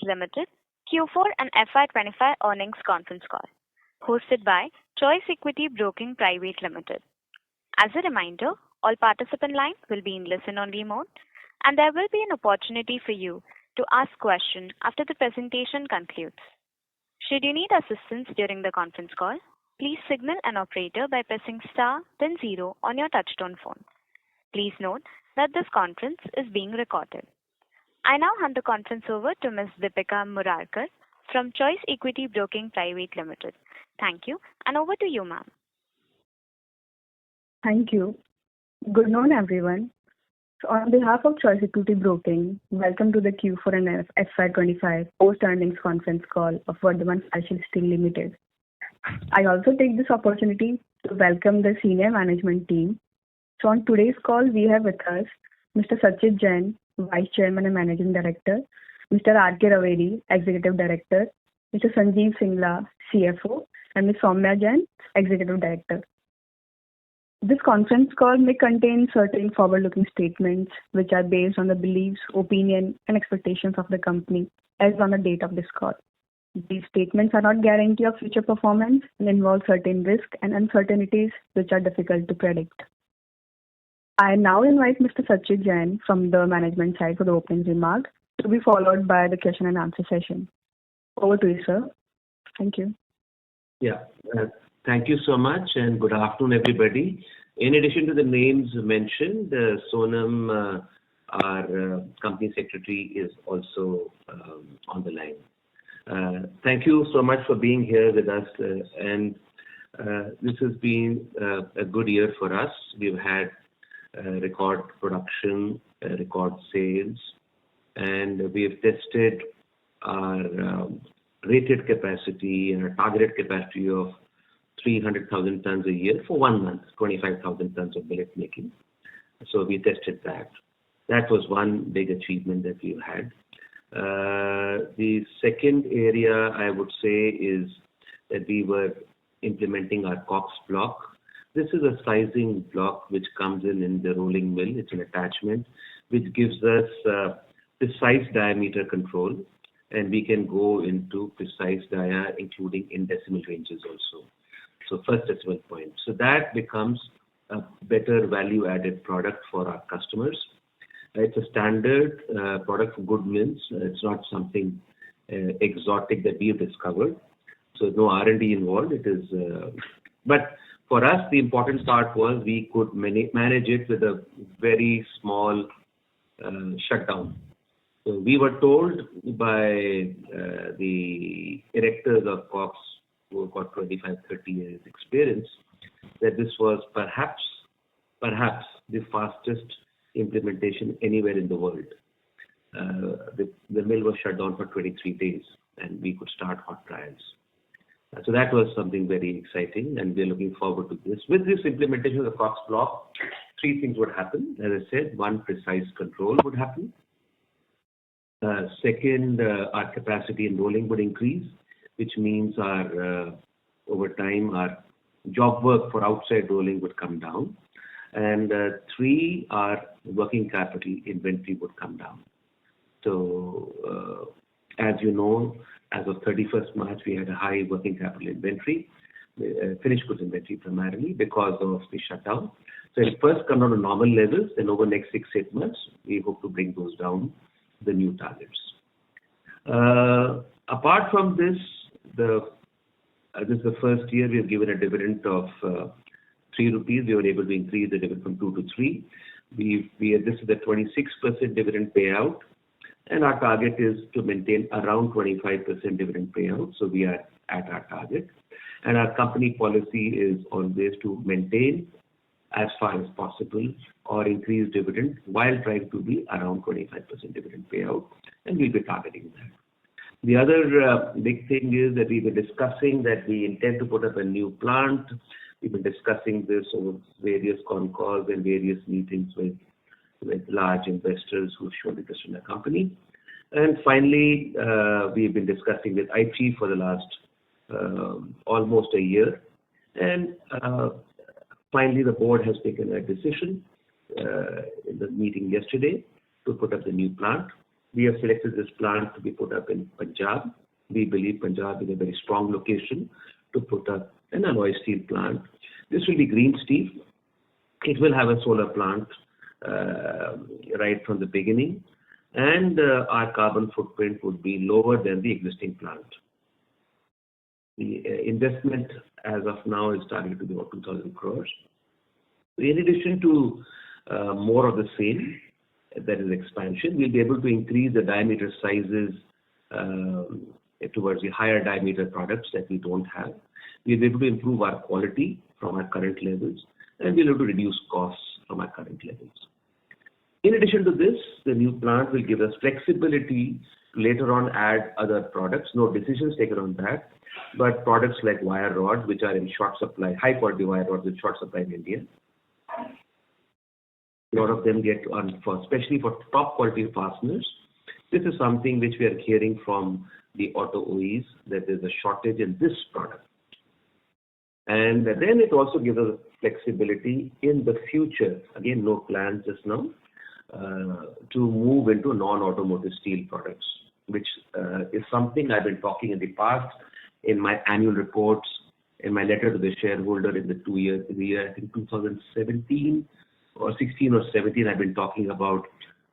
Limited Q4 and FY25 earnings conference call, hosted by Choice Equity Broking Private Limited. As a reminder, all participant lines will be in listen-only mode, and there will be an opportunity for you to ask questions after the presentation concludes. Should you need assistance during the conference call, please signal an operator by pressing star then zero on your touchtone phone. Please note that this conference is being recorded. I now hand the conference over to Ms. Deepika Murarkar from Choice Equity Broking Private Limited. Thank you, and over to you, ma'am. Thank you. Good noon, everyone. So on behalf of Choice Equity Broking, welcome to the Q4 and FY25 post-earnings conference call of Vardhman Special Steel Limited. I also take this opportunity to welcome the senior management team. So on today's call, we have with us Mr. Sachit Jain, Vice Chairman and Managing Director, Mr. R.K. Ravedi, Executive Director, Mr. Sanjeev Singla, CFO, and Ms. Soumya Jain, Executive Director. This conference call may contain certain forward-looking statements which are based on the beliefs, opinion, and expectations of the company as on the date of this call. These statements are not guarantee of future performance and involve certain risks and uncertainties which are difficult to predict. I now invite Mr. Sachit Jain from the management side for the opening remarks, to be followed by the question and answer session. Over to you, sir. Thank you. Thank you so much, and good afternoon, everybody. In addition to the names mentioned, Sonam, our company secretary, is also on the line. Thank you so much for being here with us, and this has been a good year for us. We've had record production, record sales, and we have tested our rated capacity and our targeted capacity of 300,000 tons a year for 1 month, 25,000 tons of billet making. So we tested that. That was one big achievement that we've had. The second area I would say is that we were implementing our COX block. This is a sizing block which comes in the rolling mill. It's an attachment which gives us precise diameter control, and we can go into precise dia, including in decimal ranges also. So first decimal point. So that becomes a better value-added product for our customers. It's a standard product for good mills. It's not something exotic that we've discovered. So no R&D involved. It is, but for us, the important part was we could manage it with a very small shutdown. So we were told by the directors of COX, who have got 25, 30 years experience, that this was perhaps the fastest implementation anywhere in the world. The mill was shut down for 23 days, and we could start hot trials. So that was something very exciting, and we're looking forward to this. With this implementation of the COX block, 3 things would happen. As I said, 1, precise control would happen. Second, our capacity in rolling would increase, which means our over time our job work for outside rolling would come down. And 3, our working capital inventory would come down. So as you know, as of 31st March, we had a high working capital inventory, finished goods inventory primarily because of the shutdown. So it first come down to normal levels, then over the next 6-8 months, we hope to bring those down to the new targets. Apart from this, this is the first year we have given a dividend of 3 rupees. We were able to increase the dividend from 2 to 3. This is a 26% dividend payout, and our target is to maintain around 25% dividend payout. So we are at our target, and our company policy is always to maintain as far as possible or increase dividend while trying to be around 25% dividend payout, and we'll be targeting that. The other big thing is that we were discussing that we intend to put up a new plant. We've been discussing this over various con calls and various meetings with large investors who showed interest in the company. And finally, we've been discussing with IT for the last almost a year. And finally, the board has taken a decision in the meeting yesterday to put up the new plant. We have selected this plant to be put up in Punjab. We believe Punjab is a very strong location to put up an alloy steel plant. This will be green steel. It will have a solar plant right from the beginning, and our carbon footprint would be lower than the existing plant. The investment as of now is targeted to be about 2,000 crores. In addition to more of the same, that is expansion, we'll be able to increase the diameter sizes towards the higher diameter products that we don't have. We'll be able to improve our quality from our current levels, and we'll be able to reduce costs from our current levels. In addition to this, the new plant will give us flexibility to later on add other products. No decisions taken on that, but products like wire rod, which are in short supply, high quality wire rods in short supply in India. A lot of them get on, especially for top quality fasteners. This is something which we are hearing from the auto OEs, that there's a shortage in this product. And then it also gives us flexibility in the future, again no plans just now, to move into non-automotive steel products, which is something I've been talking in the past in my annual reports, in my letter to the shareholder in the year I think 2017 or 16 or 17, I've been talking about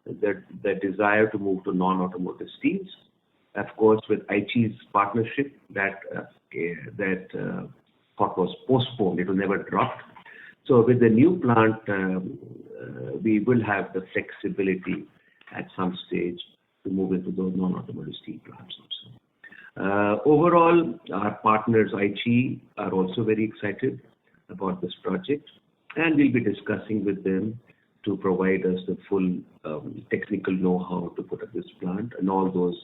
the desire to move to non-automotive steels. Of course, with Aichi's partnership, that thought was postponed. It was never dropped. So with the new plant, we will have the flexibility at some stage to move into those non-automotive steel plants also. Overall, our partners Aichi are also very excited about this project, and we'll be discussing with them to provide us the full technical know-how to put up this plant, and all those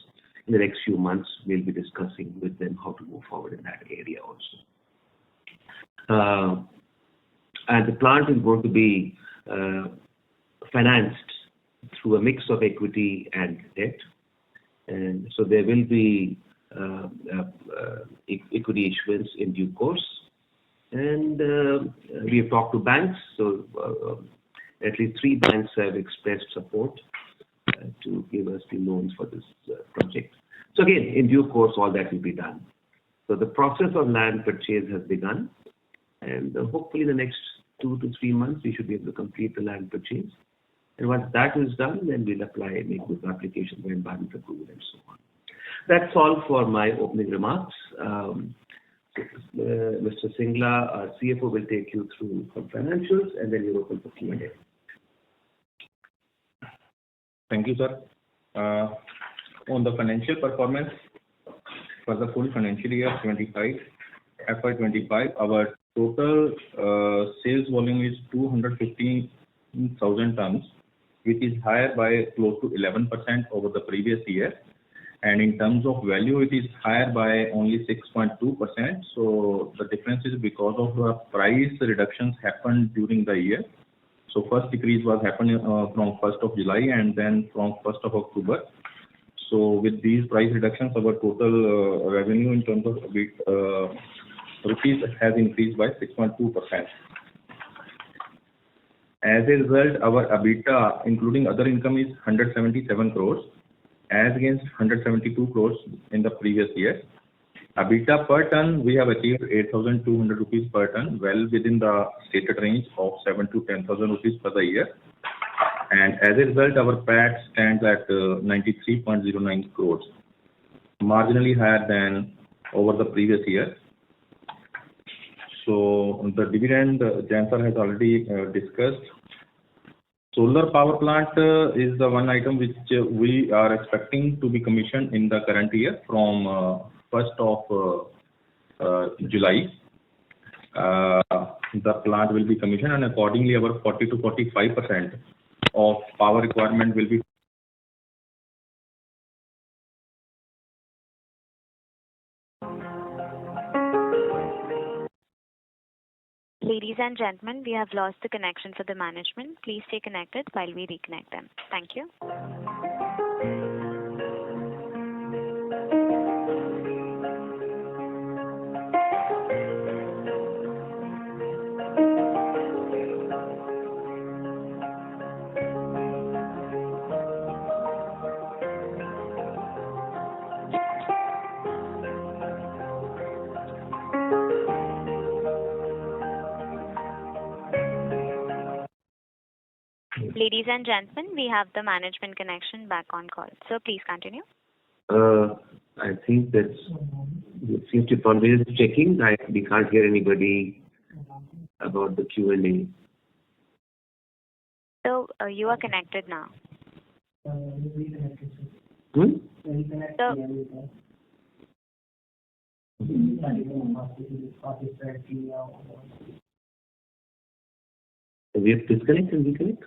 in the next few months we'll be discussing with them how to move forward in that area also. And the plant is going to be financed through a mix of equity and debt, and so there will be equity issuance in due course. And we have talked to banks, so at least 3 banks have expressed support to give us the loans for this project. So again, in due course, all that will be done. So the process of land purchase has begun, and hopefully in the next 2 to 3 months, we should be able to complete the land purchase. And once that is done, then we'll apply and make good application for environmental approval and so on. That's all for my opening remarks. Mr. Singla, our CFO, will take you through some financials, and then you're open for Q&A. Thank you, sir. On the financial performance for the full financial year FY25, our total sales volume is 215,000 tons, which is higher by close to 11% over the previous year. And in terms of value, it is higher by only 6.2%. So the difference is because of the price reductions happened during the year. So first decrease was happening from 1st of July and then from 1st of October. So with these price reductions, our total revenue in terms of rupees has increased by 6.2%. As a result, our EBITDA, including other income, is 177 crores, as against 172 crores in the previous year. EBITDA per ton, we have achieved 8,200 rupees per ton, well within the stated range of 7,000 to 10,000 rupees for the year. And as a result, our PAT stands at 93.09 crores, marginally higher than over the previous year. So the dividend, Jansar has already discussed. Solar power plant is the one item which we are expecting to be commissioned in the current year from 1st of July. The plant will be commissioned, and accordingly our 40 to 45% of power requirement will be. Ladies and gentlemen, we have lost the connection for the management. Please stay connected while we reconnect them. Thank you. Ladies and gentlemen, we have the management connection back on call. So please continue. I think it seems to be checking. We can't hear anybody about the Q&A. So you are connected now. We have disconnect and reconnect?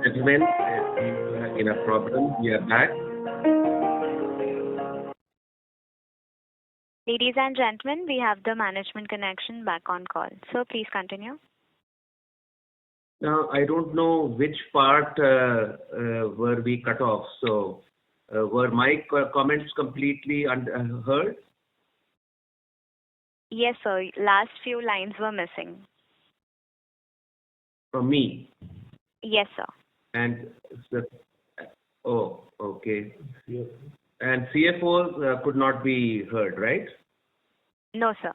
Gentlemen, in a problem, we are back. Ladies and gentlemen, we have the management connection back on call. So please continue. Now, I don't know which part were we cut off. So, were my comments completely heard? Yes, sir. Last few lines were missing. From me? Yes, sir. And oh, okay. And CFO could not be heard, right? No, sir.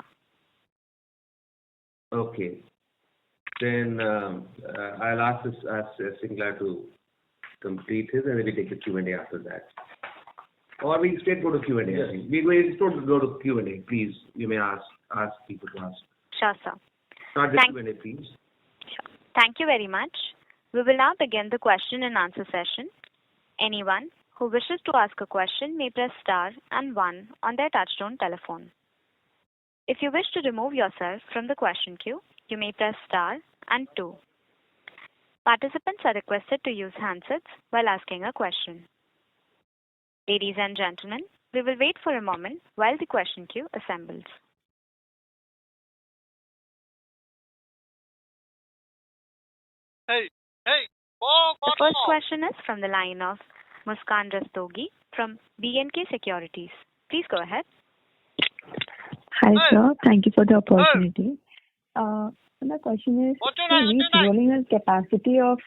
Okay. Then I'll ask Singla to complete his, and then we take a Q&A after that. Or we straight go to Q&A. Yes. We don't go to Q&A. Please, you may ask people to ask. Sure, sir. Not the Q&A, please. Sure. Thank you very much. We will now begin the question and answer session. Anyone who wishes to ask a question may press star and 1 on their touchtone telephone. If you wish to remove yourself from the question queue, you may press star and 2. Participants are requested to use handsets while asking a question. Ladies and gentlemen, we will wait for a moment while the question queue assembles. The first question is from the line of Muskan Rastogi from B&K Securities. Please go ahead. Hi, sir. Thank you for the opportunity. My question is, to reach rolling mill capacity of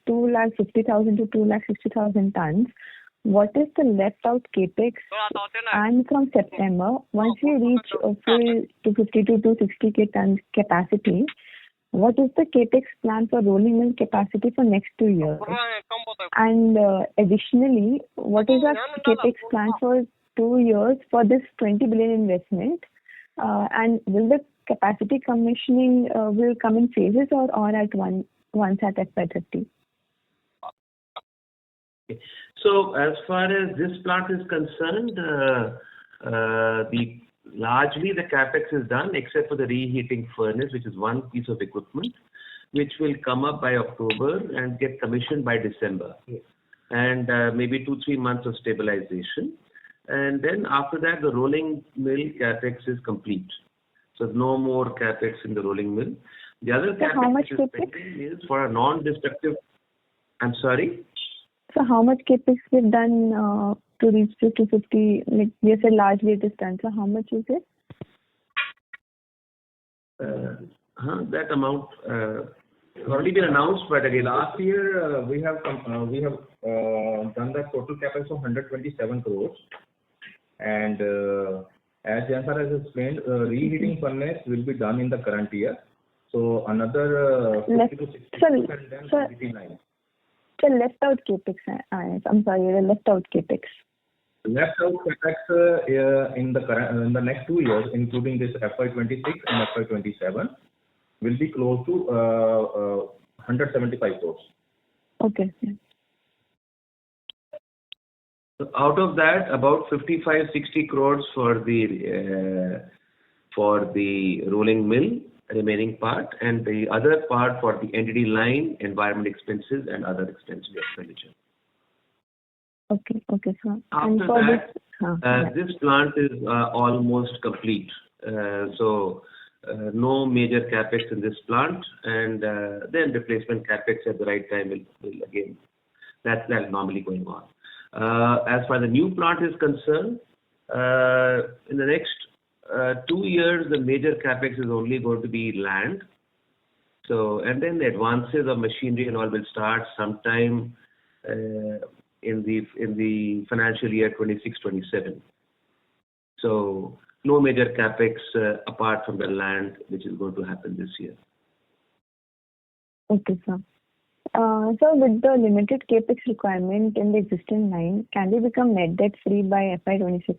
250,000 to 260,000 tons, what is the left out capex? And from September, once we reach full 250 to 260k tons capacity, what is the capex plan for rolling mill capacity for next 2 years? And additionally, what is our capex plan for 2 years for this 20 billion investment? And will the capacity commissioning will come in phases or all at once at FY30? So as far as this plant is concerned, the largely the capex is done except for the reheating furnace, which is one piece of equipment, which will come up by October and get commissioned by December. Yes. And maybe 2-3 months of stabilization. And then after that, the rolling mill capex is complete. So no more capex in the rolling mill. The other so capex how much which is pending is for a non-destructive. I'm sorry? So how much capex we've done to reach to 250? Like you said, largely it is done. So how much is it? That amount already been announced, but again, Last year we have done the total capex of 127 crores, and as Jansar has explained, reheating furnace will be done in the current year. So another 50 to 60 crores, and then reheating line. The left out capex. I'm sorry, the left out capex. Left out capex in the next 2 years, including this FY26 and FY27, will be close to 175 crores. Okay. So out of that, about 55-60 crores for the rolling mill, remaining part, and the other part for the entity line, environment expenses, and other expenditure. Okay, sir. After that, this plant is almost complete. So no major capex in this plant, and then replacement capex at the right time will again. That's normally going on. As far as the new plant is concerned, in the next 2 years, the major capex is only going to be land. So, and then the advances of machinery and all will start sometime in the financial year 26-27. So, no major capex apart from the land, which is going to happen this year. Okay, sir. So, with the limited capex requirement in the existing line, can we become net debt free by FY26?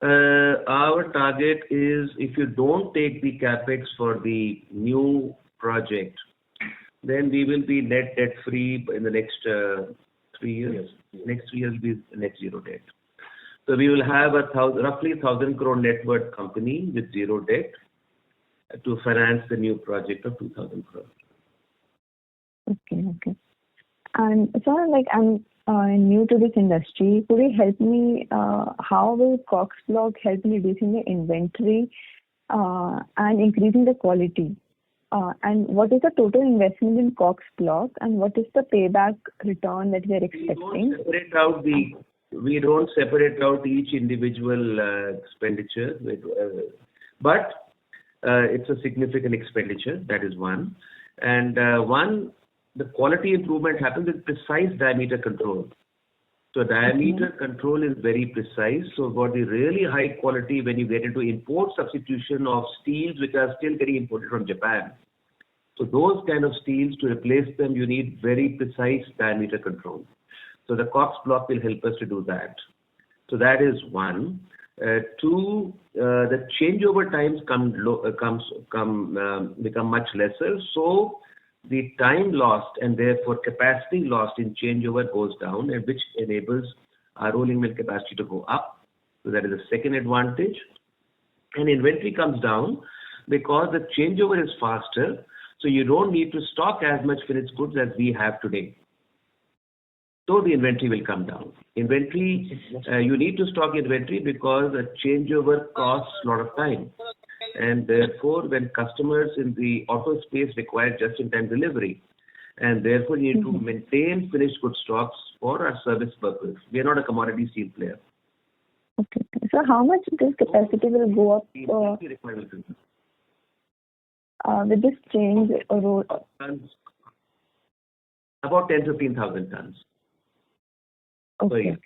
Our target is, if you don't take the capex for the new project, then we will be net debt free in the next 3 years. Next 3 years will be net zero debt. So we will have roughly 1,000 crore net worth company with zero debt to finance the new project of 2,000 crore. Okay. And so, like, I'm new to this industry. Could you help me? How will Cox Block help in reducing the inventory and increasing the quality? And what is the total investment in Cox Block, and what is the payback return that we are expecting? We don't separate out each individual expenditure, but it's a significant expenditure. That is one. And the quality improvement happens with precise diameter control. So diameter control is very precise. So for the really high quality, when you get into import substitution of steels which are still getting imported from Japan, so those kind of steels, to replace them, you need very precise diameter control. So the Cox Block will help us to do that. So that is one. Two, the changeover times become much lesser. So the time lost and therefore capacity lost in changeover goes down, and which enables our rolling mill capacity to go up. So that is the second advantage. And inventory comes down because the changeover is faster. So you don't need to stock as much finished goods as we have today. So the inventory will come down. Inventory, you need to stock inventory because a changeover costs a lot of time. And therefore, when customers in the auto space require just-in-time delivery, and therefore you need to maintain finished good stocks for our service purpose. We are not a commodity steel player. Okay. So how much this capacity will go up with this change? About 10,000-15,000 tons. Okay,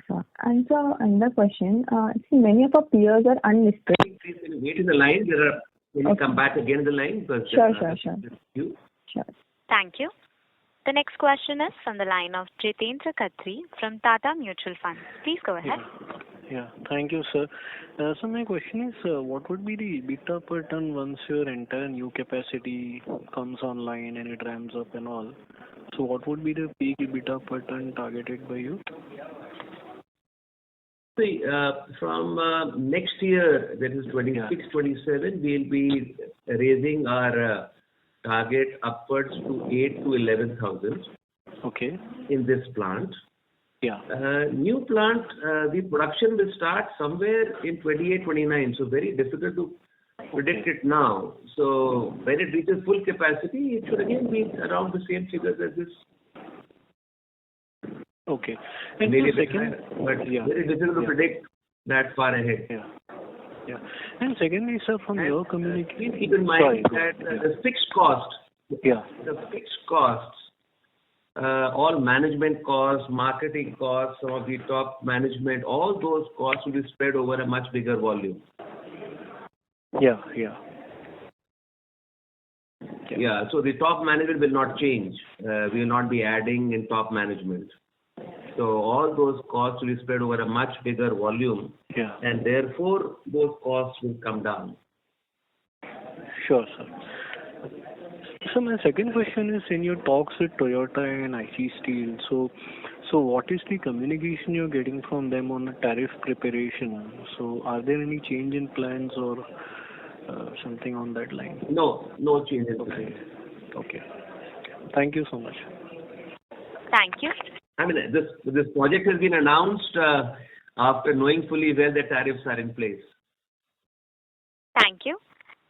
sir. And so another question. See, many of our peers are unlisted. Please wait in the line. Will you come back again in the line? Sure. Thank you. The next question is from the line of Jitendra Khatri from Tata Mutual Fund. Please go ahead. Yeah. Thank you, sir. So my question is, what would be the EBITDA per ton once your entire new capacity comes online and it ramps up and all? So what would be the peak EBITDA per ton targeted by you? See, from next year, that is 26-27, we'll be raising our target upwards to 8 to 11,000 Okay. in this plant. Yeah. New plant, the production will start somewhere in 28-29, so very difficult to predict it now. So when it reaches full capacity, it should again be around the same figures as this. Okay. And Maybe the a bit second, higher, but yeah. very difficult to predict that far ahead. Yeah. Yeah. And secondly, sir, from your communication, Please keep in mind that the fixed cost, all management costs, marketing costs, some of the top management, all those costs will be spread over a much bigger volume. Yeah. Yeah, so the top management will not change. We will not be adding in top management. So all those costs will be spread over a much bigger volume. Yeah. And therefore, those costs will come down. Sure, sir. So my second question is, in your talks with Toyota and IC Steel, so what is the communication you're getting from them on the tariff preparation? So are there any change in plans or something on that line? No change in plan. Okay. Thank you so much. Thank you. I mean, this project has been announced after knowing fully well the tariffs are in place. Thank you.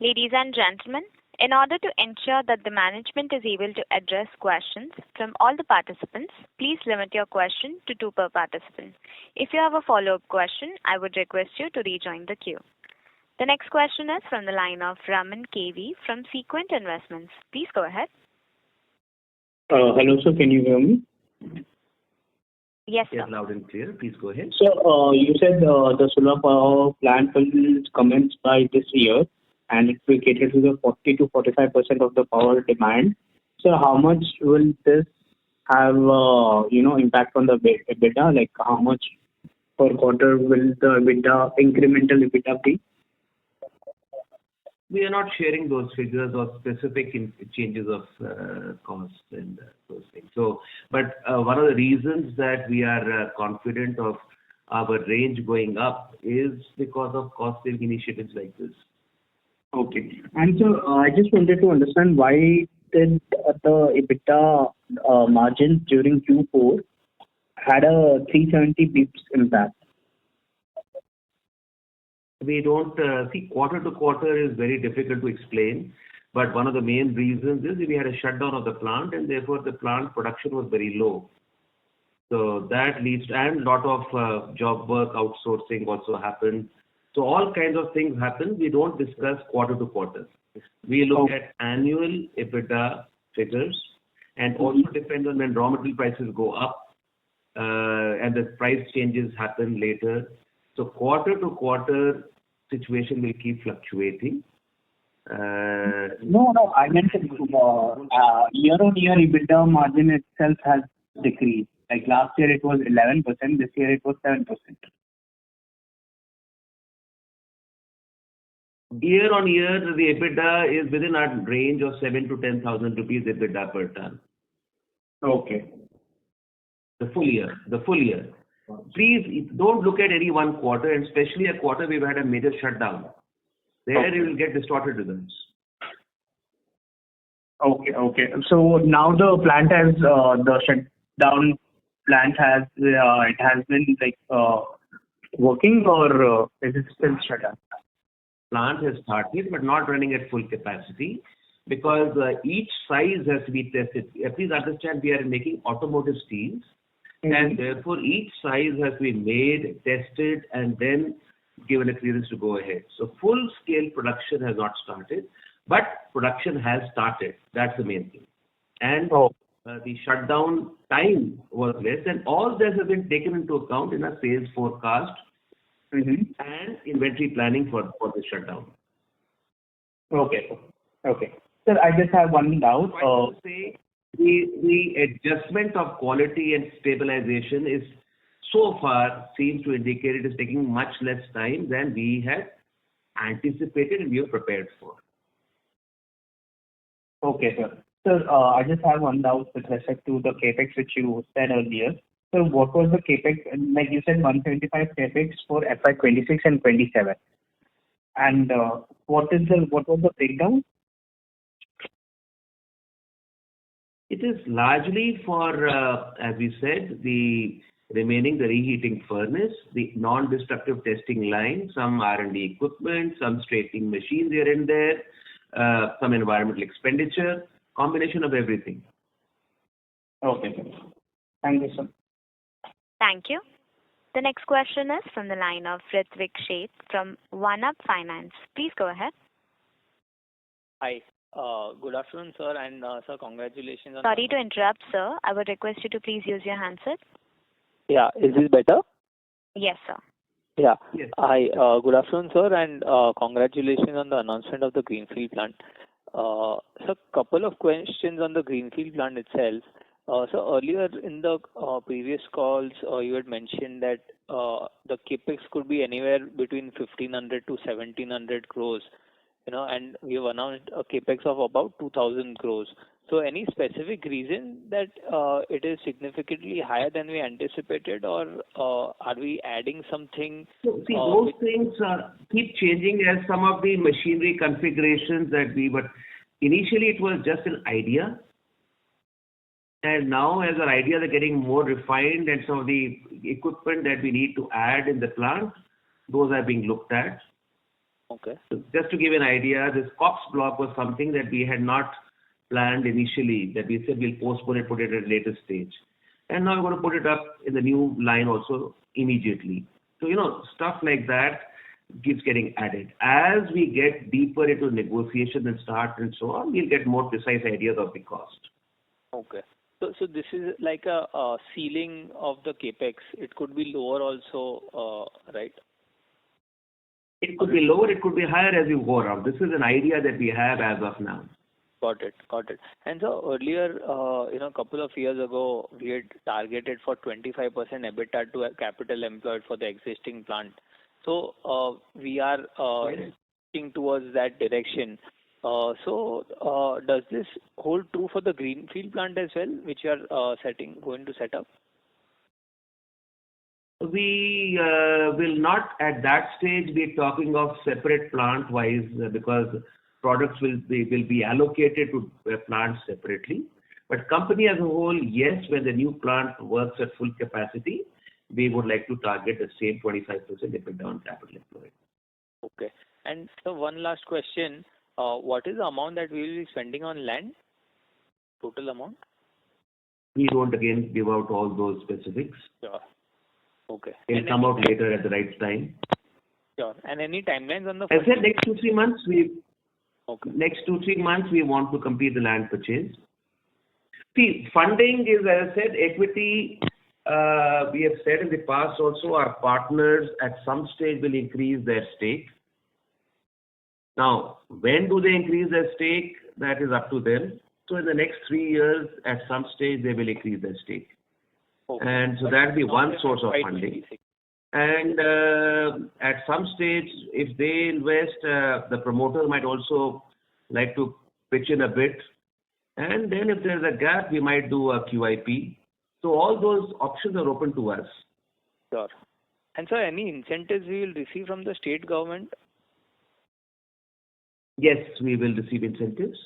Ladies and gentlemen, in order to ensure that the management is able to address questions from all the participants, please limit your question to 2 per participant. If you have a follow-up question, I would request you to rejoin the queue. The next question is from the line of Raman KV from Sequent Investments. Please go ahead. Hello, sir. Can you hear me? Yes, sir. Yes, loud and clear. Please go ahead. So, you said the solar power plant will commence by this year, and it will cater to the 40 to 45% of the power demand. So, how much will this have, impact on the EBITDA? Like, how much per quarter will the EBITDA, incremental EBITDA be? We are not sharing those figures or specific changes of costs and those things. So, but one of the reasons that we are confident of our range going up is because of cost-saving initiatives like this. Okay. And so I just wanted to understand why did the EBITDA margins during Q4 had a 370 bips impact? We don't see quarter to quarter is very difficult to explain, but one of the main reasons is we had a shutdown of the plant and therefore the plant production was very low. So that leads to, and a lot of job work outsourcing also happened. So all kinds of things happen. We don't discuss quarter to quarter. We look at annual EBITDA figures, and also depends on when raw material prices go up and the price changes happen later. So quarter to quarter situation will keep fluctuating. No, I meant year-on-year EBITDA margin itself has decreased. Like last year it was 11%, this year it was 7%. Year on year, the EBITDA is within our range of 7,000 to 10,000 rupees EBITDA per ton. Okay. The full year. Please don't look at any one quarter, and especially a quarter we've had a major shutdown. There you will get distorted results. Okay. So now the plant has the shutdown plant has it has been like working, or is it still shut down? Plant has started, but not running at full capacity because each size has to be tested. Please understand, we are making automotive steels. And therefore, each size has to be made, tested, and then given a clearance to go ahead. So full-scale production has not started, but production has started. That's the main thing. And the shutdown time was less, and all this has been taken into account in our sales forecast and inventory planning for the shutdown. Okay. Sir, I just have one doubt. The adjustment of quality and stabilization is so far seems to indicate it is taking much less time than we had anticipated and we were prepared for. Okay, sir. Sir, I just have one doubt with respect to the capex which you said earlier. So what was the capex? Like you said, 175 capex for FY26 and 27. And what was the breakdown? It is largely for, as we said, the reheating furnace, the non-destructive testing line, some R&D equipment, some straightening machines here and there, some environmental expenditure, combination of everything. Okay, sir. Thank you, sir. Thank you. The next question is from the line of Ritvik Sheth from One Up Finance. Please go ahead. Hi. Good afternoon, sir, and sir, congratulations on... Sorry to interrupt, sir. I would request you to please use your handset. Yeah, is this better? Yes, sir. Yeah. Yes. Hi. Good afternoon, sir, and congratulations on the announcement of the Greenfield plant. So, couple of questions on the Greenfield plant itself. So, earlier in the previous calls, you had mentioned that the capex could be anywhere between 1,500 to 1,700 crores. And we have announced a capex of about 2,000 crores. So any specific reason that it is significantly higher than we anticipated, or are we adding something? So, see, those things keep changing as some of the machinery configurations but initially it was just an idea. And now as our ideas are getting more refined and some of the equipment that we need to add in the plant, those are being looked at. Okay. So just to give an idea, this COPS block was something that we had not planned initially, that we said we'll postpone it, put it at a later stage. And now we're going to put it up in the new line also immediately. So, stuff like that keeps getting added. As we get deeper into negotiation and start and so on, we'll get more precise ideas of the cost. Okay. So this is like a ceiling of the capex. It could be lower also, right? It could be lower, it could be higher as you go around. This is an idea that we have as of now. Got it. And so earlier, a couple of years ago, we had targeted for 25% EBITDA to capital employed for the existing plant. So we are looking towards that direction. So does this hold true for the Greenfield plant as well, which you are going to set up? We will not at that stage be talking of separate plant-wise because products will be allocated to plants separately. But company as a whole, yes, when the new plant works at full capacity, we would like to target the same 25% EBITDA on capital employed. Okay. And so one last question. What is the amount that we will be spending on land? Total amount? We don't again give out all those specifics. Sure. Okay. It'll come out later at the right time. Sure. And any timelines on the... I said next 2-3 months, Next 2-3 months we want to complete the land purchase. See, funding is, as I said, equity. We have said in the past also, our partners at some stage will increase their stake. Now, when do they increase their stake? That is up to them. So in the next 3 years, at some stage, they will increase their stake. Okay. And so that will be one source of funding. And at some stage, if they invest, the promoter might also like to pitch in a bit. And then if there's a gap, we might do a QIP. So all those options are open to us. Sure. And so any incentives we will receive from the state government? Yes, we will receive incentives.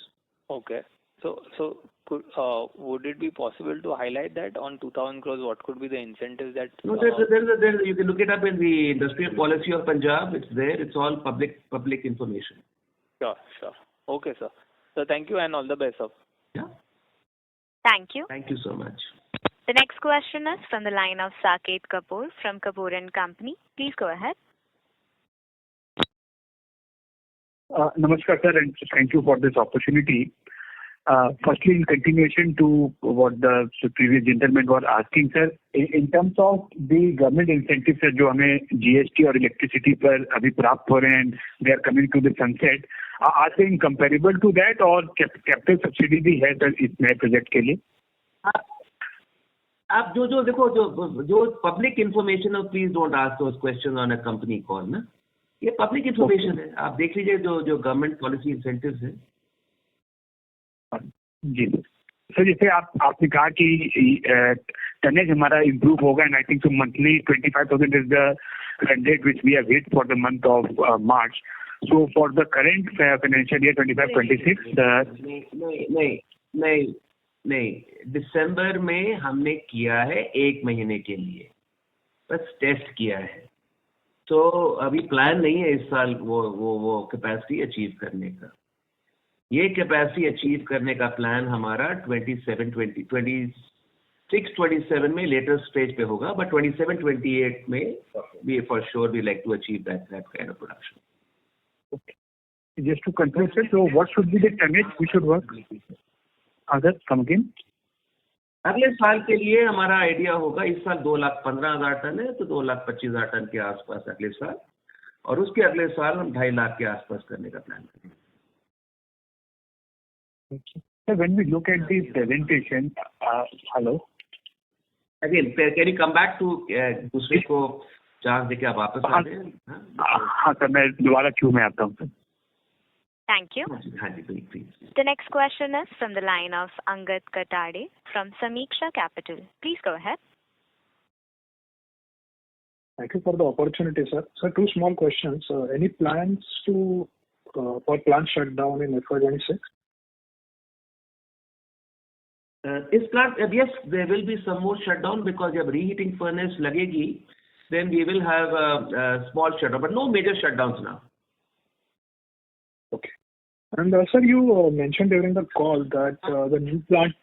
Okay. So would it be possible to highlight that on 2,000 crores? What could be the incentives that? No, you can look it up in the Industrial Policy of Punjab. It's there. It's all public information. Sure. Okay, sir. So thank you and all the best, sir. Yeah. Thank you. Thank you so much. The next question is from the line of Saket Kapoor from Kapoor & Company. Please go ahead. Namaskar, sir, and thank you for this opportunity. Firstly, in continuation to what the previous gentleman was asking, sir, in terms of the government incentives जो हमें GST और electricity पर अभी प्राप्त हो रहे हैं, they are coming to the sunset. Are they comparable to that or capital subsidy भी है सर इस नए प्रोजेक्ट के लिए? आप जो देखो जो public information है, please don't ask those questions on a company call ना. ये public information है. आप देख लीजिए जो government policy incentives है. जी सर, जैसे आपने कहा कि tonnage हमारा improve होगा, and I think so monthly 25,000 is the run rate which we have hit for the month of March. So for the current financial year 25-26, नहीं दिसंबर में हमने किया है 1 महीने के लिए, बस टेस्ट किया है. तो अभी प्लान नहीं है इस साल वो कैपेसिटी अचीव करने का. ये कैपेसिटी अचीव करने का प्लान हमारा 26-27 में लेटर स्टेज पे होगा, बट 27-28 में we for sure we like to achieve that kind of production. Okay. Just to conclude, sir, so what should be the tonnage we should work? Other come again. अगले साल के लिए हमारा idea होगा, इस साल 2,15,000 टन है तो 2,25,000 टन के आसपास अगले साल, और उसके अगले साल हम 2.5 लाख के आसपास करने का प्लान करेंगे. Okay. So when we look at the presentation, hello. Again, can you come back to दूसरे को चांस देके आप वापस आ रहे हैं? हाँ सर, मैं दोबारा क्यों में आता हूँ. Thank you. हाँ जी, please. The next question is from the line of Angad Katade from Samiksha Capital. Please go ahead. Thank you for the opportunity, sir. Sir, two small questions. Any plans for plant shutdown in FY26? Yes, there will be some more shutdown because जब reheating furnace लगेगी, then we will have a small shutdown, but no major shutdowns now. Okay. And sir, you mentioned during the call that the new plant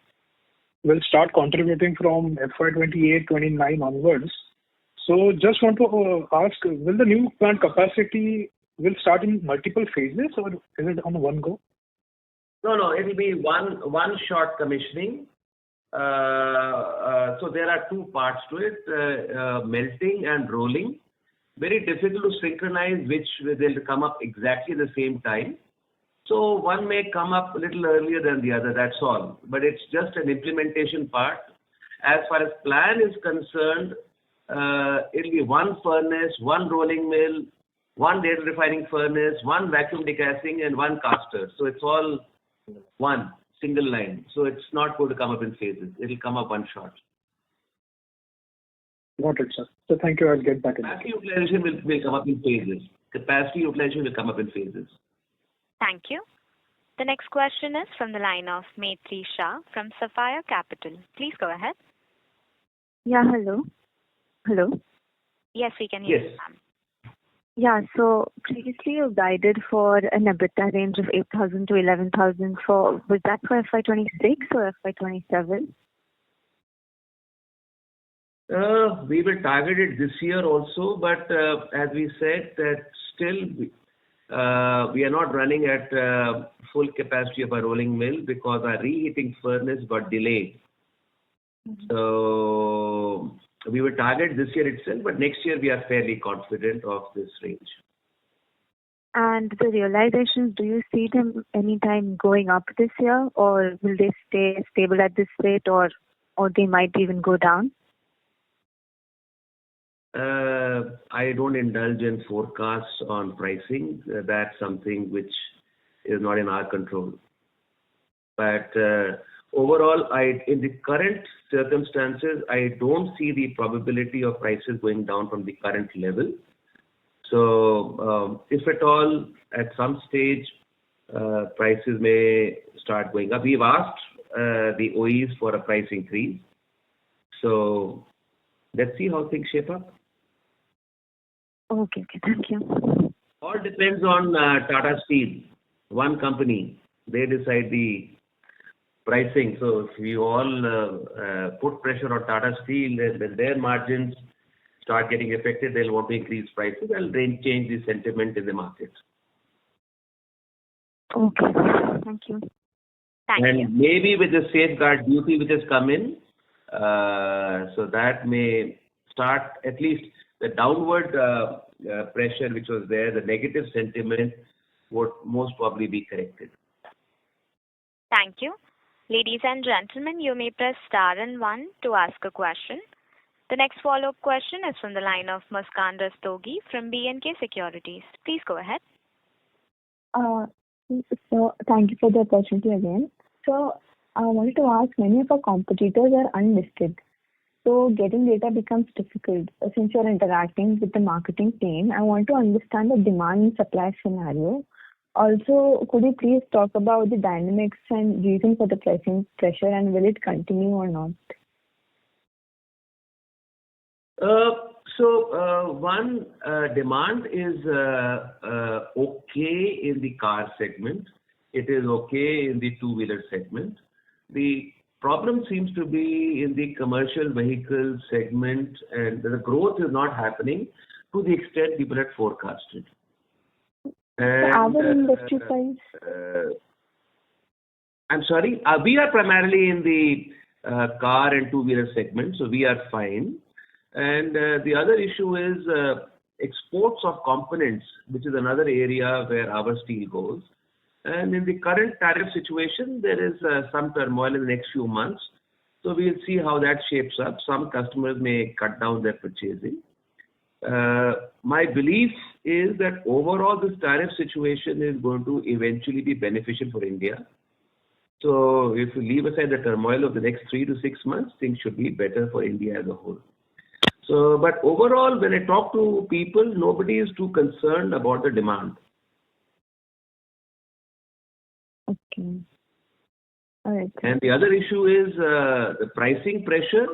will start contributing from FY28-29 onwards. So just want to ask, will the new plant capacity will start in multiple phases or is it on one go? No, it will be one shot commissioning. So there are two parts to it, melting and rolling. Very difficult to synchronize which they'll come up exactly the same time. So one may come up a little earlier than the other, that's all. But it's just an implementation part. As far as plan is concerned, it'll be one furnace, one rolling mill, one data refining furnace, one vacuum degassing, and one caster. So it's all one single line. So it's not going to come up in phases. It'll come up one shot. Got it, sir. So thank you. I'll get back in. Capacity utilization will come up in phases. Capacity utilization will come up in phases. Thank you. The next question is from the line of Maitri Shah from Sapphire Capital. Please go ahead. Yeah, hello. Yes, we can hear Yes. you, ma'am. Yeah, so previously you guided for an EBITDA range of 8,000 to 11,000 was that for FY26 or FY27? We will target it this year also, but as we said, that still we are not running at full capacity of our rolling mill because our reheating furnace got delayed. So we will target this year itself, but next year we are fairly confident of this range. And the realizations, do you see them anytime going up this year, or will they stay stable at this rate, or they might even go down? I don't indulge in forecasts on pricing. That's something which is not in our control. But overall, in the current circumstances, I don't see the probability of prices going down from the current level. So if at all, at some stage, prices may start going up. We've asked the OEs for a price increase. So let's see how things shape up. Okay, thank you. All depends on Tata Steel, one company. They decide the pricing. So if we all put pressure on Tata Steel, then their margins start getting affected. They'll want to increase prices and then change the sentiment in the market. Okay, thank you. And maybe with the safeguard duty which has come in, so that may start at least the downward pressure which was there, the negative sentiment would most probably be corrected. Thank you. Ladies and gentlemen, you may press star and 1 to ask a question. The next follow-up question is from the line of Muskan Rastogi from B&K Securities. Please go ahead. So thank you for the opportunity again. So I wanted to ask, many of our competitors are unlisted. So getting data becomes difficult. Since you're interacting with the marketing team, I want to understand the demand and supply scenario. Also, could you please talk about the dynamics and reason for the pricing pressure, and will it continue or not? One, demand is okay in the car segment. It is okay in the two-wheeler segment. The problem seems to be in the commercial vehicle segment, and the growth is not happening to the extent people had forecasted. And, Other industry size? I'm sorry, we are primarily in the car and two-wheeler segment, so we are fine. And the other issue is exports of components, which is another area where our steel goes. And in the current tariff situation, there is some turmoil in the next few months. So we'll see how that shapes up. Some customers may cut down their purchasing. My belief is that overall this tariff situation is going to eventually be beneficial for India. So if you leave aside the turmoil of the next 3 to 6 months, things should be better for India as a whole. So, but overall, when I talk to people, nobody is too concerned about the demand. Okay. All right. And the other issue is the pricing pressure.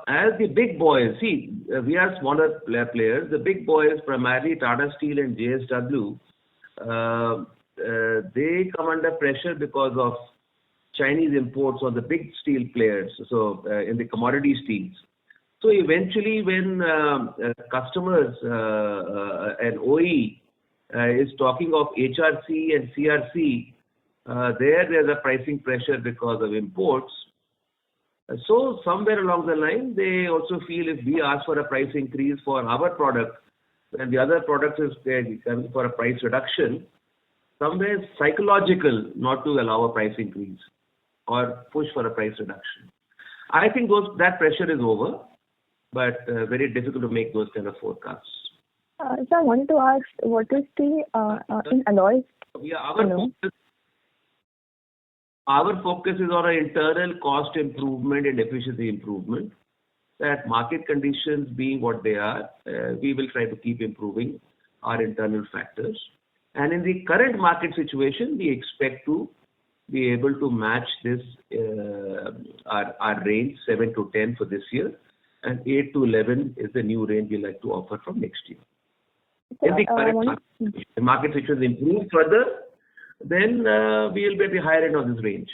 As the big boys, we are smaller players. The big boys, primarily Tata Steel and JSW, they come under pressure because of Chinese imports on the big steel players, so in the commodity steels. So eventually when customers and OE is talking of HRC and CRC, there's a pricing pressure because of imports. So somewhere along the line, they also feel if we ask for a price increase for our product, and the other product is coming for a price reduction, somewhere it's psychological not to allow a price increase or push for a price reduction. I think that pressure is over, but very difficult to make those kind of forecasts. So I wanted to ask, what is the in alloys? Our focus is on our internal cost improvement and efficiency improvement. That market conditions being what they are, we will try to keep improving our internal factors. And in the current market situation, we expect to be able to match this our range 7 to 10 for this year, and 8 to 11 is the new range we like to offer from next year. If the current market situation improves further, then we will be at the higher end of this range.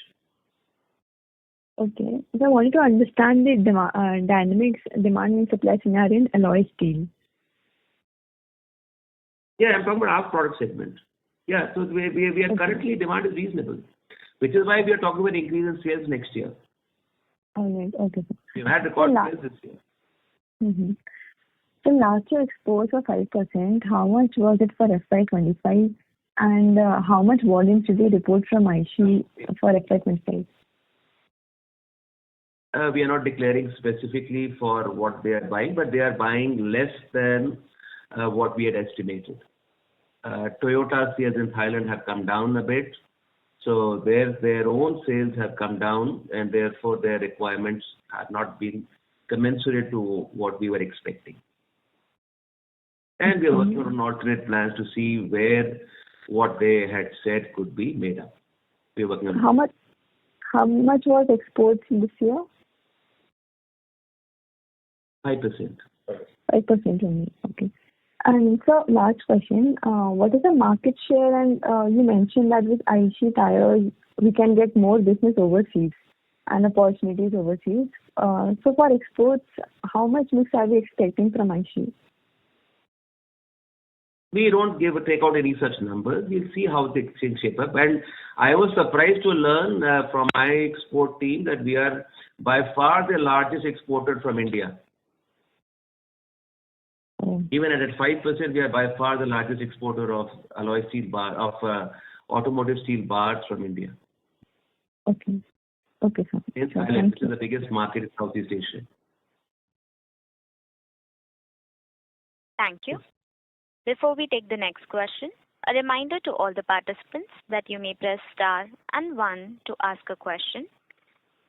Okay. So I wanted to understand the dynamics, demand and supply scenario in alloy steel. Yeah, I'm talking about our product segment. Yeah, so we are currently, demand is reasonable, which is why we are talking about increase in sales next year. All right, okay. We've had record sales this year. Mm-hmm. So last year exports were 5%. How much was it for FY25? And how much volumes did they report from IC for FY25? We are not declaring specifically for what they are buying, but they are buying less than what we had estimated. Toyota sales in Thailand have come down a bit. So their own sales have come down, and therefore their requirements have not been commensurate to what we were expecting. And we are working on alternate plans to see where what they had said could be made up. We are working on how much was exports this year? 5%. 5% only. Okay. And so last question, what is the market share? And you mentioned that with IC tires, we can get more business overseas and opportunities overseas. So for exports, how much mix are we expecting from IC? We don't take out any such numbers. We'll see how things shape up. And I was surprised to learn from my export team that we are by far the largest exporter from India. Even at 5%, we are by far the largest exporter of alloy steel automotive steel bars from India. Okay. Okay, sir. In Thailand, which is the biggest market in Southeast Asia. Thank you. Before we take the next question, a reminder to all the participants that you may press star and 1 to ask a question.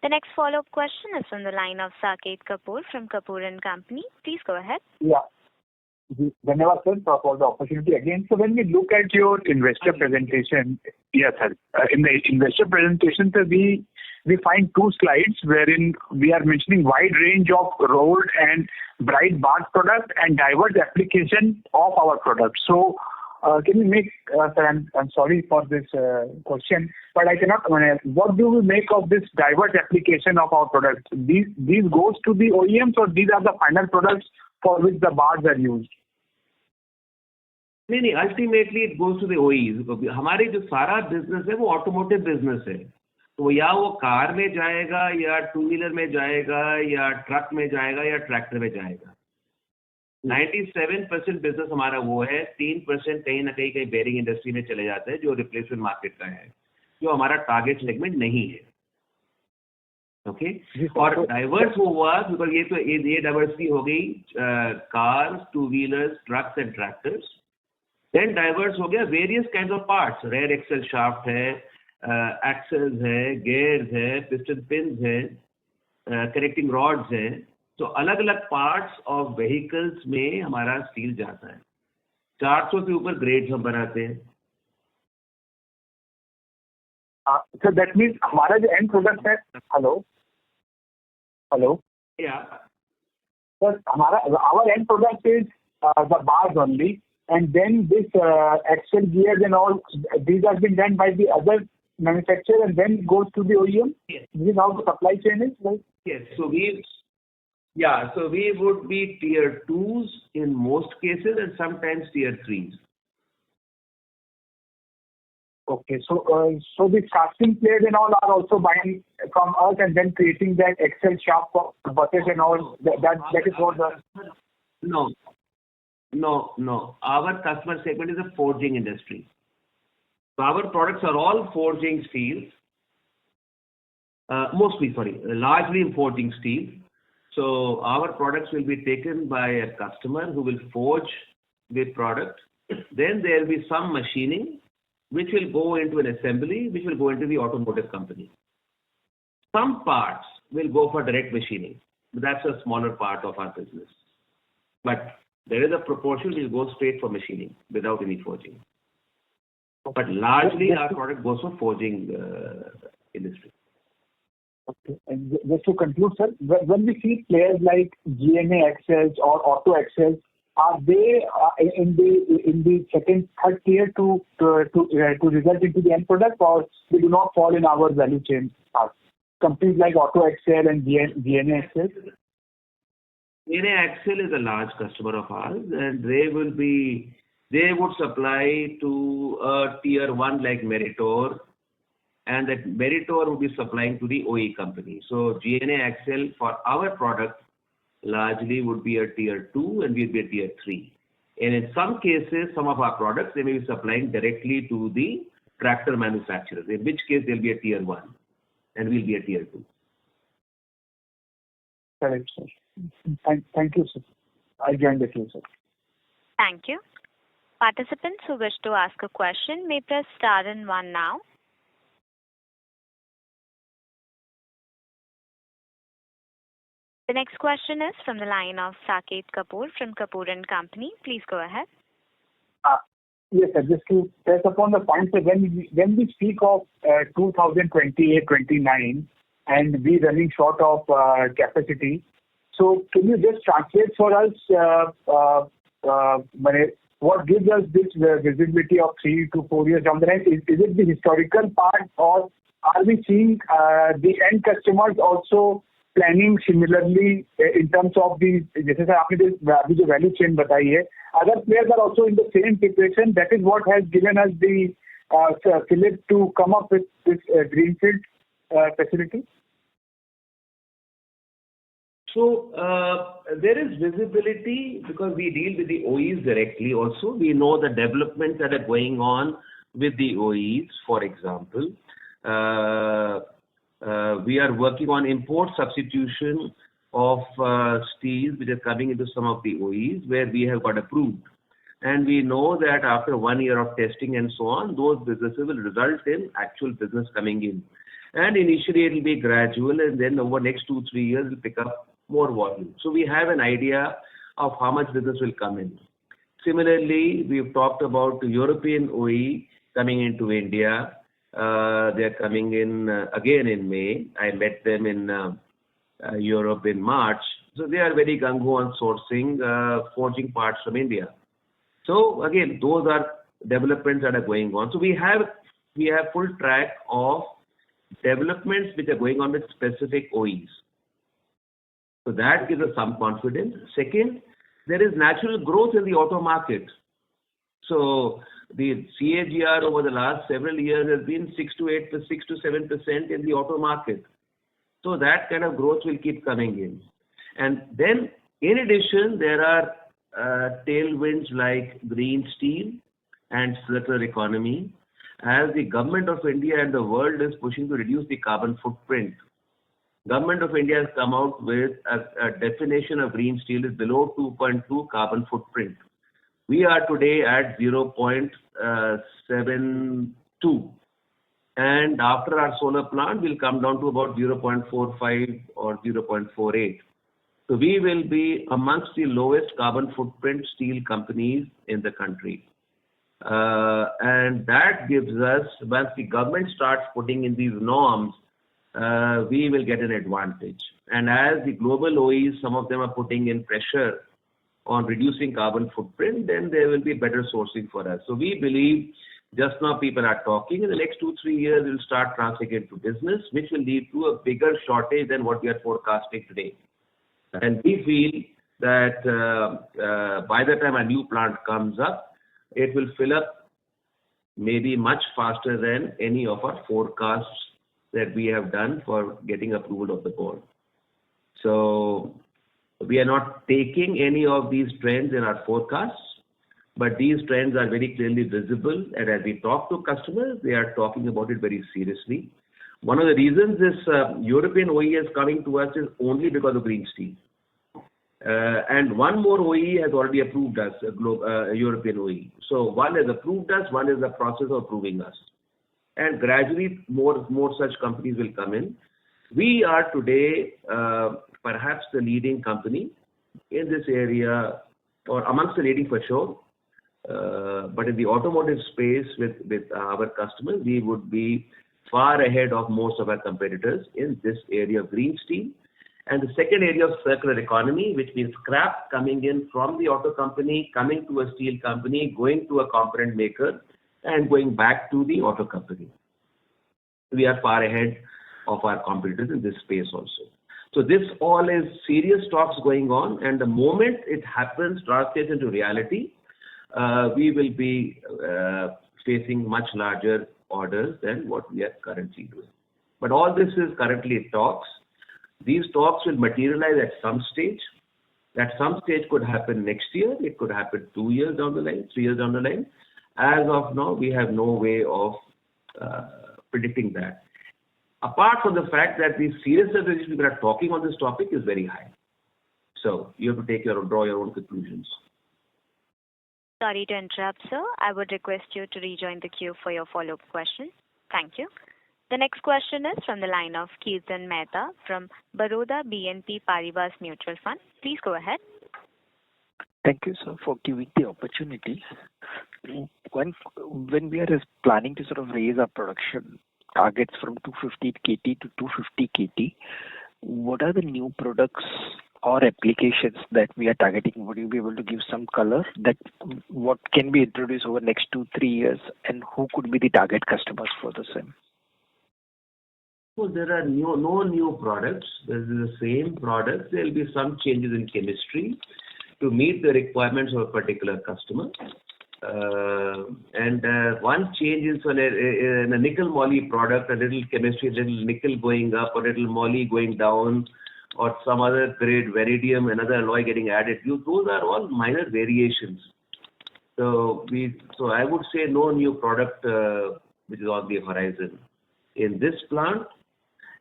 The next follow-up question is from the line of Saket Kapoor from Kapoor and Company. Please go ahead. Yeah. Dhanyawad, sir, for the opportunity again. So when we look at your investor presentation, yes, sir. In the investor presentation, sir, we find two slides wherein we are mentioning wide range of rolled and bright bar products and diverse application of our products. So can you make, sir, I'm sorry for this question, but I cannot, what do we make of this diverse application of our products? These goes to the OEMs or these are the final products for which the bars are used? नहीं, ultimately it goes to the ओईज. हमारे जो सारा business है वो automotive business है, तो या वो कार में जाएगा या टू व्हीलर में जाएगा या ट्रक में जाएगा या ट्रैक्टर में जाएगा. 97% बिजनेस हमारा वो है. 3% कहीं ना कहीं बेयरिंग इंडस्ट्री में चले जाते हैं जो रिप्लेसमेंट मार्केट का है, जो हमारा टारगेट सेगमेंट नहीं है. ओके. और डाइवर्स वो हुआ बिकॉज ये डाइवर्सिटी हो गई cars, two wheelers, trucks and tractors. Then diverse हो गया various kind of parts. Rear axle shaft है, एक्सेल्स है, गेयर्स है, पिस्टन पिन्स है, कनेक्टिंग रॉड्स है. तो अलग अलग पार्ट्स ऑफ व्हीकल्स में हमारा स्टील जाता है. 400 से ऊपर ग्रेड्स हम बनाते हैं. So that means हमारा जो end product है, hello, yeah, sir, our end product is the bars only, and then this axle gears and all these have been done by the other manufacturer and then goes to the OEM. Yes. This is how the supply chain is, right? Yes. So we would be tier 2s in most cases and sometimes tier 3s. Okay, so the casting players and all are also buying from us and then creating that Excel shaft for buses and all. That is what the... No. Our customer segment is a forging industry. So our products are all forging steel. Largely in forging steel. So our products will be taken by a customer who will forge the product. Then there will be some machining, which will go into an assembly, which will go into the automotive company. Some parts will go for direct machining. That's a smaller part of our business. But there is a proportion which goes straight for machining without any forging. But largely our product goes for forging industry. Okay. And just to conclude, sir, when we see players like GNA Axles or Auto Axles, are they in the second, third tier to result into the end product, or they do not fall in our value chain? Companies like Auto Axle and GNA Axles? GNA Axle is a large customer of ours, and they would supply to a tier 1 like Meritor, and that Meritor would be supplying to the OE company. So GNA Axle for our product largely would be a tier 2 and we'll be a tier 3. And in some cases, some of our products, they may be supplying directly to the tractor manufacturers, in which case they'll be a tier 1 and we'll be a tier 2. Correct, sir. Thank you, sir. I joined the queue, sir. Thank you. Participants who wish to ask a question may press star and 1 now. The next question is from the line of Saket Kapoor from Kapoor and Company. Please go ahead. Yes, sir. Just to press upon the point, sir, when we speak of 2028-29 and we running short of capacity, so can you just translate for us what gives us this visibility of 3 to 4 years down the line? Is it the historical part, or are we seeing the end customers also planning similarly in terms of the, जैसे sir आपने अभी जो value chain बताई है, other players are also in the same situation? That is what has given us the fillip to come up with this greenfield facility. So there is visibility because we deal with the OEs directly also. We know the developments that are going on with the OEs. For example, we are working on import substitution of steels which are coming into some of the OEs where we have got approved. And we know that after 1 year of testing and so on, those businesses will result in actual business coming in. And initially it will be gradual, and then over next 2-3 years it will pick up more volume. So we have an idea of how much business will come in. Similarly, we've talked about European OE coming into India. They're coming in again in May. I met them in Europe in March. So they are very gung-ho on sourcing forging parts from India. So again, those are developments that are going on. So we have full track of developments which are going on with specific OEs. So that gives us some confidence. Second, there is natural growth in the auto market. So the CAGR over the last several years has been 6 to 7% in the auto market. So that kind of growth will keep coming in. And then in addition, there are tailwinds like green steel and circular economy. As the government of India and the world is pushing to reduce the carbon footprint, Government of India has come out with a definition of green steel is below 2.2 carbon footprint. We are today at 0.72, and after our solar plant, we'll come down to about 0.45 or 0.48. So we will be amongst the lowest carbon footprint steel companies in the country. And that gives us, once the government starts putting in these norms, we will get an advantage. And as the global OEs, some of them are putting in pressure on reducing carbon footprint, then there will be better sourcing for us. So we believe just now people are talking. In the next 2-3 years, we'll start translating into business, which will lead to a bigger shortage than what we are forecasting today. And we feel that by the time a new plant comes up, it will fill up maybe much faster than any of our forecasts that we have done for getting approval of the board. So we are not taking any of these trends in our forecasts, but these trends are very clearly visible. And as we talk to customers, they are talking about it very seriously. One of the reasons this European OE is coming to us is only because of green steel. And one more OE has already approved us, a European OE. So one has approved us, one is in the process of approving us. And gradually more such companies will come in. We are today perhaps the leading company in this area, or amongst the leading for sure. But in the automotive space with our customers, we would be far ahead of most of our competitors in this area of green steel. And the second area of circular economy, which means scrap coming in from the auto company, coming to a steel company, going to a component maker, and going back to the auto company. We are far ahead of our competitors in this space also. So this all is serious talks going on, and the moment it happens, translates into reality, we will be facing much larger orders than what we are currently doing. But all this is currently talks. These talks will materialize at some stage. At some stage could happen next year. It could happen 2 years down the line, 3 years down the line. As of now, we have no way of predicting that. Apart from the fact that the seriousness with which people are talking on this topic is very high. So you have to draw your own conclusions. Sorry to interrupt, sir. I would request you to rejoin the queue for your follow-up question. Thank you. The next question is from the line of Kirtan Mehta from Baroda BNP Paribas Mutual Fund. Please go ahead. Thank you, sir, for giving the opportunity. When we are planning to sort of raise our production targets from 250 KT to 250 KT, what are the new products or applications that we are targeting? Would you be able to give some color that what can be introduced over the next 2-3 years, and who could be the target customers for the same? Well, there are no new products. There is the same products. There will be some changes in chemistry to meet the requirements of a particular customer. And one change is in a nickel moly product, a little chemistry, a little nickel going up, or a little moly going down, or some other grade, vanadium, another alloy getting added. Those are all minor variations. So I would say no new product which is on the horizon. In this plant,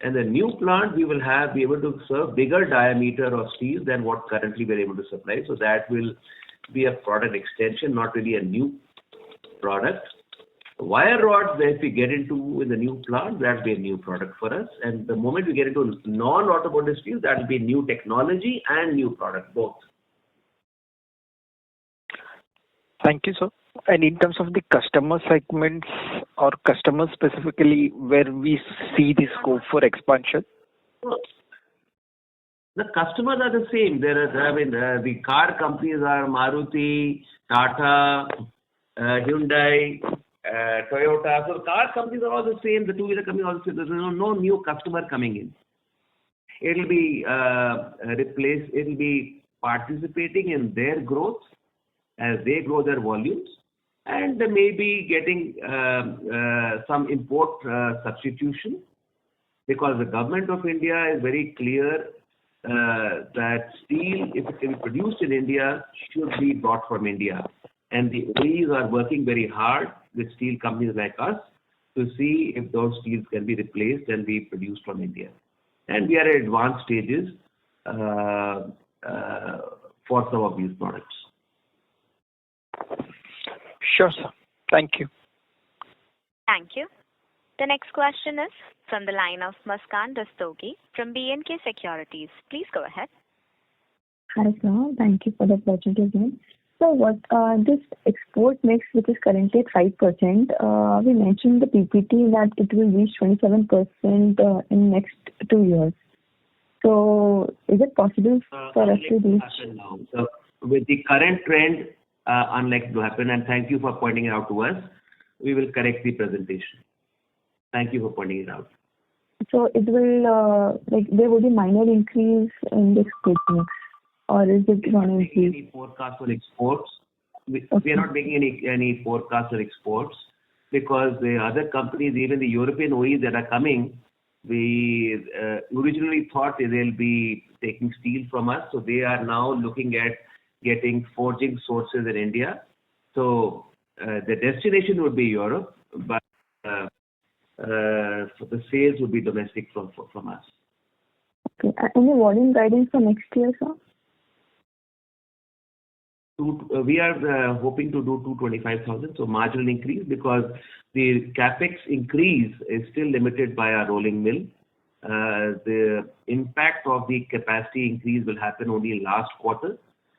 and the new plant, we will be able to serve bigger diameter of steel than what currently we are able to supply. So that will be a product extension, not really a new product. Wire rods, if we get into in the new plant, that will be a new product for us. And the moment we get into non-automotive steel, that will be new technology and new product, both. Thank you, sir. And in terms of the customer segments or customers specifically, where we see the scope for expansion? The customers are the same. The car companies are Maruti, Tata, Hyundai, Toyota. So car companies are all the same. The two-wheeler companies are all the same. There's no new customer coming in. It'll be replaced. It'll be participating in their growth as they grow their volumes, and maybe getting some import substitution, because the government of India is very clear that steel, if it can be produced in India, should be brought from India. And the OEs are working very hard with steel companies like us to see if those steels can be replaced and be produced from India. And we are at advanced stages for some of these products. Sure, sir. Thank you. Thank you. The next question is from the line of Muskan Rastogi from B&K Securities. Please go ahead. Hi, sir. Thank you for the opportunity again. So what this export mix, which is currently at 5%, we mentioned in the PPT that it will reach 27% in next 2 years. So is it possible for us to reach? So with the current trend, unlikely to happen, and thank you for pointing it out to us. We will correct the presentation. Thank you for pointing it out. So it will, there will be minor increase in the export mix, or is it going to increase? Any forecast for exports? We are not making any forecast for exports, because the other companies, even the European OEs that are coming, we originally thought they'll be taking steel from us, so they are now looking at getting forging sources in India. So the destination would be Europe, but so the sales would be domestic from us. Okay. Any volume guidance for next year, sir? We are hoping to do 225,000, so marginal increase, because the capex increase is still limited by our rolling mill. The impact of the capacity increase will happen only in last quarter,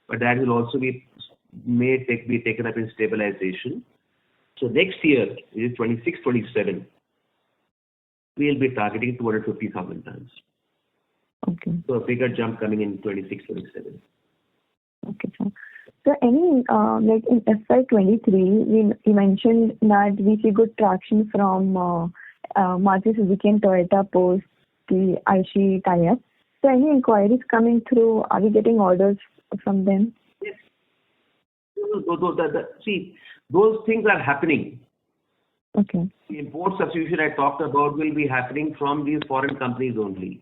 but that will also be taken up in stabilization. So next year, is 26-27, we'll be targeting 250,000 tons. Okay. So a bigger jump coming in 26-27. Okay, sir. So any, in FY23, we mentioned that we see good traction from Maruti Suzuki and Toyota post the IC tie-up. So any inquiries coming through, are we getting orders from them? Yes. See, those things are happening. Okay. The import substitution I talked about will be happening from these foreign companies only.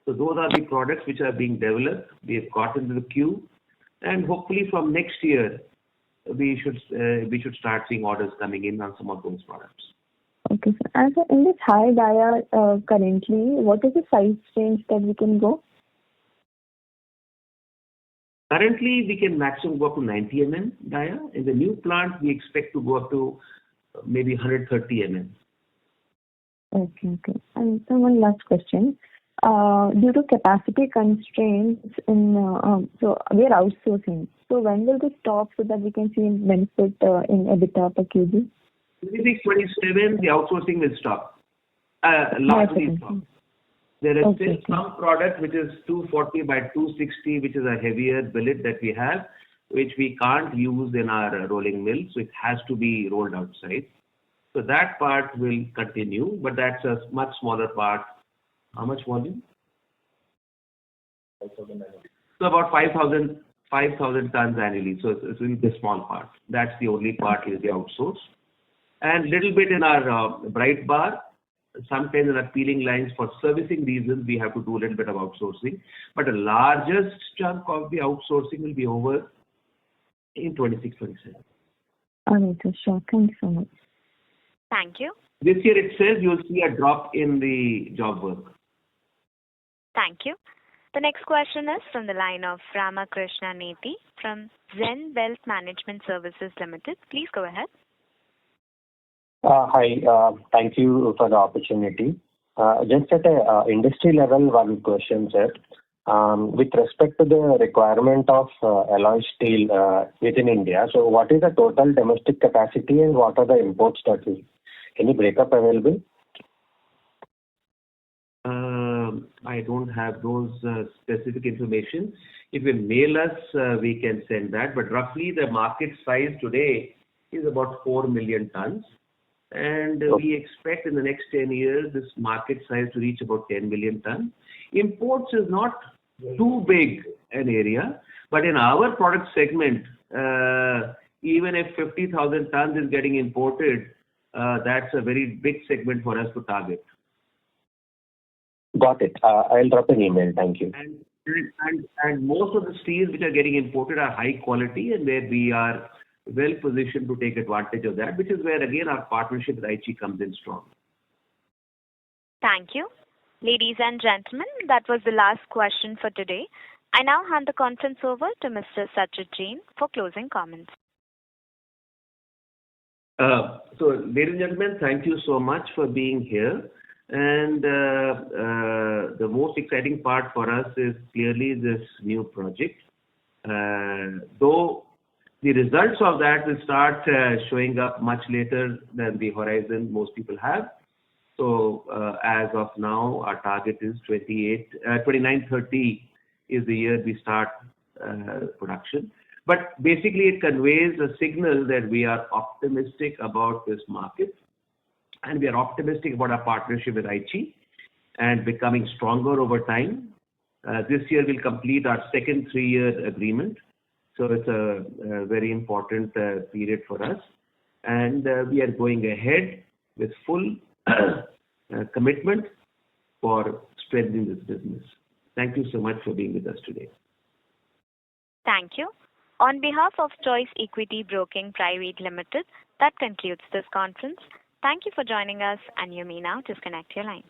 So those are the products which are being developed. We have got into the queue, and hopefully from next year we should start seeing orders coming in on some of those products. Okay, sir. And so in this high dia currently, what is the size range that we can go? Currently, we can maximum go up to 90 mm dia. In the new plant, we expect to go up to maybe 130 mm. Okay. And so one last question. Due to capacity constraints, so we are outsourcing. So when will this stop so that we can see benefit in EBITDA per kg? 26-27, the outsourcing will stop. Largely stop. There is still some product which is 240 by 260, which is a heavier billet that we have, which we can't use in our rolling mill, so it has to be rolled outside. So that part will continue, but that's a much smaller part. How much volume? 5,000. So about 5,000 tons annually. So it's really the small part. That's the only part is the outsource. And little bit in our bright bar. Sometimes in our peeling lines, for servicing reasons, we have to do a little bit of outsourcing. But the largest chunk of the outsourcing will be over in 26-27. All right, sure. Thank you so much. Thank you. This year itself, you'll see a drop in the job work. Thank you. The next question is from the line of Ramakrishna Neti from Zen Wealth Management Services Limited. Please go ahead. Hi. Thank you for the opportunity. Just at a industry level, one question, sir. With respect to the requirement of alloy steel within India, so what is the total domestic capacity and what are the imports that we... Any breakup available? I don't have those specific information. If you mail us, we can send that. But roughly the market size today is about 4 million tons. And we expect in the next 10 years this market size to reach about 10 million tons. Imports is not too big an area, but in our product segment, even if 50,000 tons is getting imported, that's a very big segment for us to target. Got it. I'll drop an email. Thank you. And most of the steels which are getting imported are high quality, and where we are well positioned to take advantage of that, which is where again our partnership with Aichi comes in strong. Thank you. Ladies and gentlemen, that was the last question for today. I now hand the conference over to Mr. Sachit Jain for closing comments. So, ladies and gentlemen, thank you so much for being here. And the most exciting part for us is clearly this new project. Though the results of that will start showing up much later than the horizon most people have. So as of now, our target is 29-30 is the year we start production. But basically it conveys a signal that we are optimistic about this market. And we are optimistic about our partnership with Aichi and becoming stronger over time. This year we'll complete our second 3-year agreement. So it's a very important period for us. And we are going ahead with full commitment for strengthening this business. Thank you so much for being with us today. Thank you. On behalf of Choice Equity Broking Private Limited, that concludes this conference. Thank you for joining us, and you may now disconnect your lines.